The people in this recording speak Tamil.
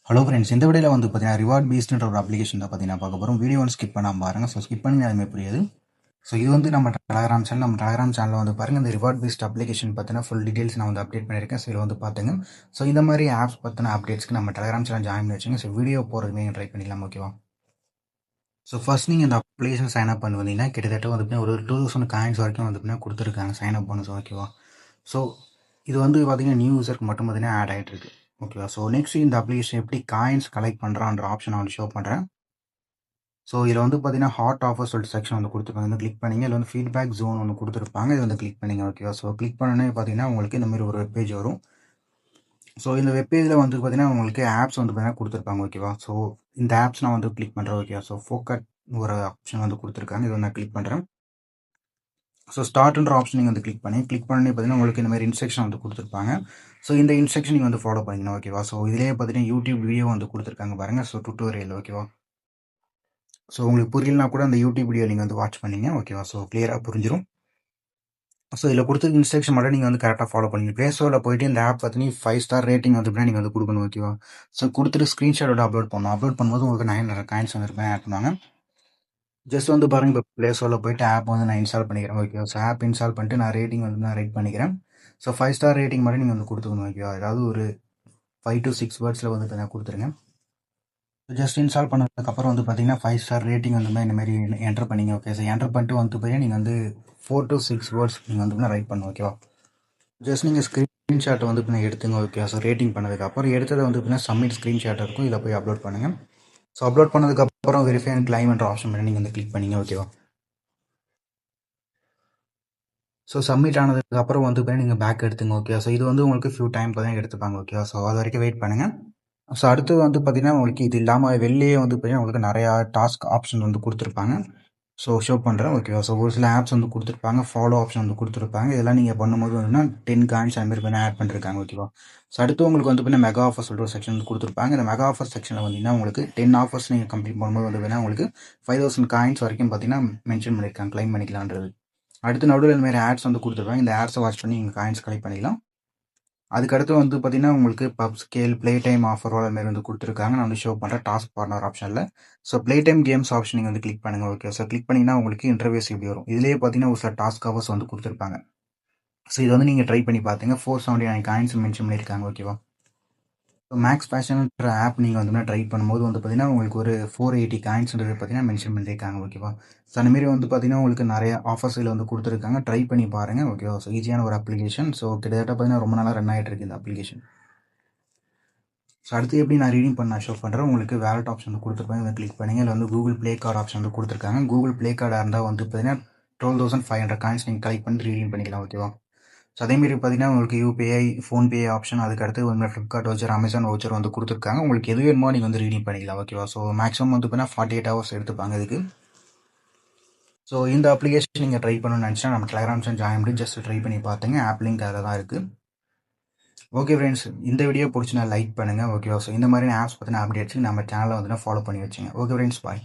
ஹலோ ஃப்ரெண்ட்ஸ், இந்த வீடியோவில் வந்து பார்த்தீங்கன்னா ரிவார்ட் பேஸ்டுன்ற ஒரு அப்ளிகேஷன் தான் பார்த்தீங்கன்னா பார்க்க போகிறோம். வீடியோ வந்து ஸ்கிப் பண்ணாமல் பாருங்கள். ஸோ ஸ்கிப் பண்ணி அதுமே புரியாது. ஸோ இது வந்து நம்ம டெலகிராம் சேனலில் வந்து பாருங்கள். இந்த ரிவார்ட் பேஸ்ட் அப்ளிகேஷன் பார்த்தீங்கன்னா ஃபுல் டீட்டெயில்ஸ் நான் வந்து அப்டேட் பண்ணியிருக்கேன். ஸோ இதில் வந்து பார்த்துங்க. ஸோ இந்த மாதிரி ஆப்ஸ் பற்றின அப்டேட்ஸ்க்கு நம்ம டெலகிராம் சேனல் ஜாயின் பண்ணி வச்சுங்க. ஸோ வீடியோ போகிறதுமே ட்ரை பண்ணிக்கலாம். ஓகேவா? ஸோ ஃபர்ஸ்ட் நீங்கள் இந்த அப்ளிகேஷன் சைன் அப் பண்ணுவீங்கன்னா கிட்டத்தட்ட வந்து பார்த்தீங்கன்னா ஒரு 2000 காயின்ஸ் வரைக்கும் வந்து பார்த்தீங்கன்னா கொடுத்துருக்காங்க சைன் அப் பண்ணு. ஓகேவா? ஸோ இது வந்து பார்த்தீங்கன்னா நியூ யூசருக்கு மட்டும் பார்த்தீங்கன்னா ஆட் ஆகிட்டு இருக்கு. ஓகேவா? ஸோ நெக்ஸ்ட் இந்த அப்ளிகேஷன் எப்படி காயின்ஸ் கலெக்ட் பண்ணுறான்ற ஆப்ஷன் நான் வந்து ஷோ பண்ணுறேன். ஸோ இதில் வந்து பார்த்தீங்கன்னா ஹாட் ஆஃபர் சொல்லிட்டு செக்ஷன் வந்து கொடுத்துருப்பாங்க. வந்து கிளிக் பண்ணிங்க. இதில் வந்து ஃபீட்பேக் ஜோன் ஒன்று கொடுத்துருப்பாங்க. இது வந்து கிளிக் பண்ணிங்க. ஓகேவா? ஸோ கிளிக் பண்ணோன்னே பார்த்தீங்கன்னா உங்களுக்கு இந்த மாதிரி ஒரு வெப் பேஜ் வரும். ஸோ இந்த வெப் பேஜில் வந்து பார்த்தீங்கன்னா உங்களுக்கு ஆப்ஸ் வந்து பார்த்தீங்கன்னா கொடுத்துருப்பாங்க. ஓகேவா? ஸோ இந்த ஆப்ஸ் நான் வந்து கிளிக் பண்ணுறேன். ஓகேவா? ஸோ ஃபோக்கட் ஒரு ஆப்ஷன் வந்து கொடுத்துருக்காங்க. இது வந்து நான் கிளிக் பண்ணுறேன். ஸோ ஸ்டார்ட்ன்ற ஆப்ஷன் நீங்கள் வந்து கிளிக் பண்ணி பார்த்தீங்கன்னா உங்களுக்கு இந்த மாதிரி இன்ஸ்ட்ரக்ஷன் வந்து கொடுத்துருப்பாங்க. ஸோ இந்த இன்ஸ்ட்ரக்ஷன் நீங்கள் வந்து ஃபாலோ பண்ணிக்கணும். ஓகேவா? ஸோ இதிலேயே பார்த்தீங்கன்னா யூடியூப் வீடியோ வந்து கொடுத்துருக்காங்க பாருங்கள். So tutorial. ஓகேவா? ஸோ உங்களுக்கு புரியலனா கூட அந்த யூடியூப் வீடியோ நீங்கள் வந்து வாட்ச் பண்ணிங்க. ஓகேவா? ஸோ கிளியராக புரிஞ்சிடும். ஸோ இதில் கொடுத்துருக்க இன்ஸ்ட்ரக்ஷன் மட்டும் நீங்கள் வந்து கரெக்டாக ஃபாலோ பண்ணிங்க. ப்ளே ஸ்டோரில் போயிட்டு இந்த ஆப் பார்த்தீங்கன்னா 5 ஸ்டார் ரேட்டிங் வந்து நீங்கள் வந்து கொடுக்கணும். ஓகேவா? ஸோ கொடுத்துட்டு ஸ்க்ரீன்ஷாட்டோட அப்லோட் பண்ணணும். அப்லோட் பண்ணும்போது உங்களுக்கு 900 காயின்ஸ் வந்து ஆட் பண்ணுவாங்க. ஜஸ்ட் வந்து பாருங்கள், இப்போ ப்ளே ஸ்டோரில் போயிட்டு ஆப் வந்து நான் இன்ஸ்டால் பண்ணிக்கிறேன். ஓகேவா? ஸோ ஆப் இன்ஸ்டால் பண்ணிட்டு நான் ரேட்டிங் வந்து நான் ரேட் பண்ணிக்கிறேன். ஸோ 5 ஸ்டார் ரேட்டிங் மட்டும் நீங்கள் வந்து கொடுத்துக்கணும். ஓகேவா? ஏதாவது ஒரு 5 to 6 வேர்ட்ஸில் வந்து நான் கொடுத்துருங்க. ஜஸ்ட் இன்ஸ்டால் பண்ணதுக்கப்புறம் வந்து பார்த்தீங்கன்னா 5 ஸ்டார் ரேட்டிங் வந்து இந்த மாதிரி என்டர் பண்ணிங்க. ஓகே சார், என்டர் பண்ணிட்டு வந்து போய் நீங்கள் வந்து 4 to 6 வேர்ட்ஸ் நீங்கள் வந்து ரைட் பண்ணணும். ஓகேவா? ஜஸ்ட் நீங்கள் ஸ்க்ரீன்ஷாட்டை வந்து இப்போ எடுத்துங்க. ஓகே ஸோ ரேட்டிங் பண்ணதுக்கப்புறம் எடுத்ததை வந்து பார்த்தீங்கன்னா சப்மிட் ஸ்க்ரீன்ஷாட் இருக்கும். இதில் போய் அப்லோட் பண்ணுங்கள். ஸோ அப்லோட் பண்ணதுக்கப்புறம் வெரிஃபை அண்ட் கிளைம்ன்ற ஆப்ஷன் பண்ணி நீங்கள் வந்து கிளிக் பண்ணிங்க. ஓகேவா? ஸோ சப்மிட் ஆனதுக்கப்புறம் வந்து பார்த்தீங்கன்னா நீங்கள் பேக் எடுத்துங்க. ஓகே ஸோ இது வந்து உங்களுக்கு ஃபியூ டைம் தான் எடுத்துப்பாங்க. ஓகேவா? ஸோ அது வரைக்கும் வெயிட் பண்ணுங்கள். ஸோ அடுத்து வந்து பார்த்தீங்கன்னா உங்களுக்கு இது இல்லாமல் வெளியே வந்து பார்த்தீங்கன்னா உங்களுக்கு நிறையா டாஸ்க் ஆப்ஷன் வந்து கொடுத்துருப்பாங்க. ஸோ ஷோ பண்ணுறேன். ஓகேவா? ஸோ ஒரு சில ஆப்ஸ் வந்து கொடுத்துருப்பாங்க. ஃபாலோ ஆப்ஷன் வந்து கொடுத்துருப்பாங்க. இதெல்லாம் நீங்கள் பண்ணும்போது வந்து 10 காயின்ஸ் அதுமாரி பண்ணி ஆட் பண்ணிருக்காங்க. ஓகேவா? ஸோ அடுத்து உங்களுக்கு வந்து பார்த்தீங்கன்னா மெகா ஆஃபர் சொல்லிட்டு ஒரு செக்ஷன் வந்து கொடுத்துருப்பாங்க. இந்த மெகா ஆஃபர் செக்ஷனில் வந்தீங்கன்னா உங்களுக்கு 10 ஆஃபர்ஸ் நீங்கள் கம்ப்ளீட் பண்ணும்போது வந்து பார்த்தீங்கன்னா உங்களுக்கு 5000 காயின்ஸ் வரைக்கும் பார்த்தீங்கன்னா மென்ஷன் பண்ணியிருக்காங்க கிளைம் பண்ணிக்கலான்றது. அடுத்து நடுவில் இந்த மாதிரி ஆட்ஸ் வந்து கொடுத்துருப்பாங்க. இந்த ஆட்ஸை வாட்ச் பண்ணி நீங்கள் காயின்ஸ் கலெக்ட் பண்ணிக்கலாம். அதுக்கடுத்து வந்து பார்த்தீங்கன்னா உங்களுக்கு பப் ஸ்கேல் ப்ளே டைம் ஆஃபரோட மாரி வந்து கொடுத்துருக்காங்க. நான் வந்து ஷோ பண்ணுறேன் டாஸ்க் பார்ட்னர் ஆப்ஷனில். So play time games option நீங்கள் வந்து கிளிக் பண்ணுங்கள். ஓகே ஸோ கிளிக் பண்ணிங்கன்னா உங்களுக்கு இன்டர்வியூஸ் இப்படி வரும். இதிலேயே பார்த்தீங்கன்னா ஒரு சில டாஸ்க் ஹவர்ஸ் வந்து கொடுத்துருப்பாங்க. ஸோ இது வந்து நீங்கள் ட்ரை பண்ணி பார்த்துங்க. 479 காயின்ஸ் மென்ஷன் பண்ணியிருக்காங்க. ஓகேவா? ஸோ மேக்ஸ் பேஷன்ன்ற ஆப் நீங்கள் வந்து ட்ரை பண்ணும்போது வந்து பார்த்தீங்கன்னா உங்களுக்கு ஒரு 480 காயின்ஸ்ன்றது பார்த்தீங்கன்னா மென்ஷன் பண்ணியிருக்காங்க. ஓகேவா? ஸோ அந்தமாரி வந்து பார்த்தீங்கன்னா உங்களுக்கு நிறைய ஆஃபர்ஸ் இதில் வந்து கொடுத்துருக்காங்க. ட்ரை பண்ணி பாருங்கள். ஓகேவா? ஸோ ஈஸியான ஒரு அப்ளிகேஷன். ஸோ கிட்டத்தட்ட பார்த்தீங்கன்னா ரொம்ப நாளாக ரன் ஆகிட்டு இருக்குது இந்த அப்ளிகேஷன். ஸோ அடுத்து எப்படி நான் ரீடிங் பண்ண ஷோ பண்ணுறேன். உங்களுக்கு வேலட் ஆப்ஷன் வந்து கொடுத்துருப்பாங்க. இதை கிளிக் பண்ணிங்க. இல்லை வந்து கூகுள் ப்ளே கார்டு ஆப்ஷன் வந்து கொடுத்துருக்காங்க. கூகுள் ப்ளே கார்டாக இருந்தால் வந்து பார்த்தீங்கன்னா 12,500 காயின்ஸ் நீங்கள் கலெக்ட் பண்ணி ரீடிங் பண்ணிக்கலாம். ஓகேவா? ஸோ அதேமாரி பார்த்தீங்கன்னா உங்களுக்கு யூபிஐ, ஃபோன்பே ஆப்ஷன், அதுக்கடுத்து வந்து ஃப்ளிப்கார்ட் வவுச்சர், அமேசான் வவுச்சர் வந்து கொடுத்துருக்காங்க. உங்களுக்கு எது வேணுமோ நீங்கள் வந்து ரீடிங் பண்ணிக்கலாம். ஓகேவா? ஸோ மேக்ஸிமம் வந்து பார்த்தீங்கன்னா 48 ஹவர்ஸ் எடுத்துப்பாங்க இதுக்கு. ஸோ இந்த அப்ளிகேஷன் நீங்கள் ட்ரை பண்ணணும்னு நினச்சா நம்ம டெலகிராம் சேனல் ஜாயின் பண்ணி ஜஸ்ட் ட்ரை பண்ணி பார்த்துங்க. ஆப் லிங்க் அதில் தான் இருக்குது. ஓகே ஃப்ரெண்ட்ஸ், இந்த வீடியோ பிடிச்சினா லைக் பண்ணுங்கள். ஓகேவா? ஸோ இந்த மாதிரி ஆப்ஸ் பற்றின அப்டேட்ஸுக்கு நம்ம சேனலை வந்து ஃபாலோ பண்ணி வச்சுங்க. ஓகே ஃப்ரெண்ட்ஸ், பாய்.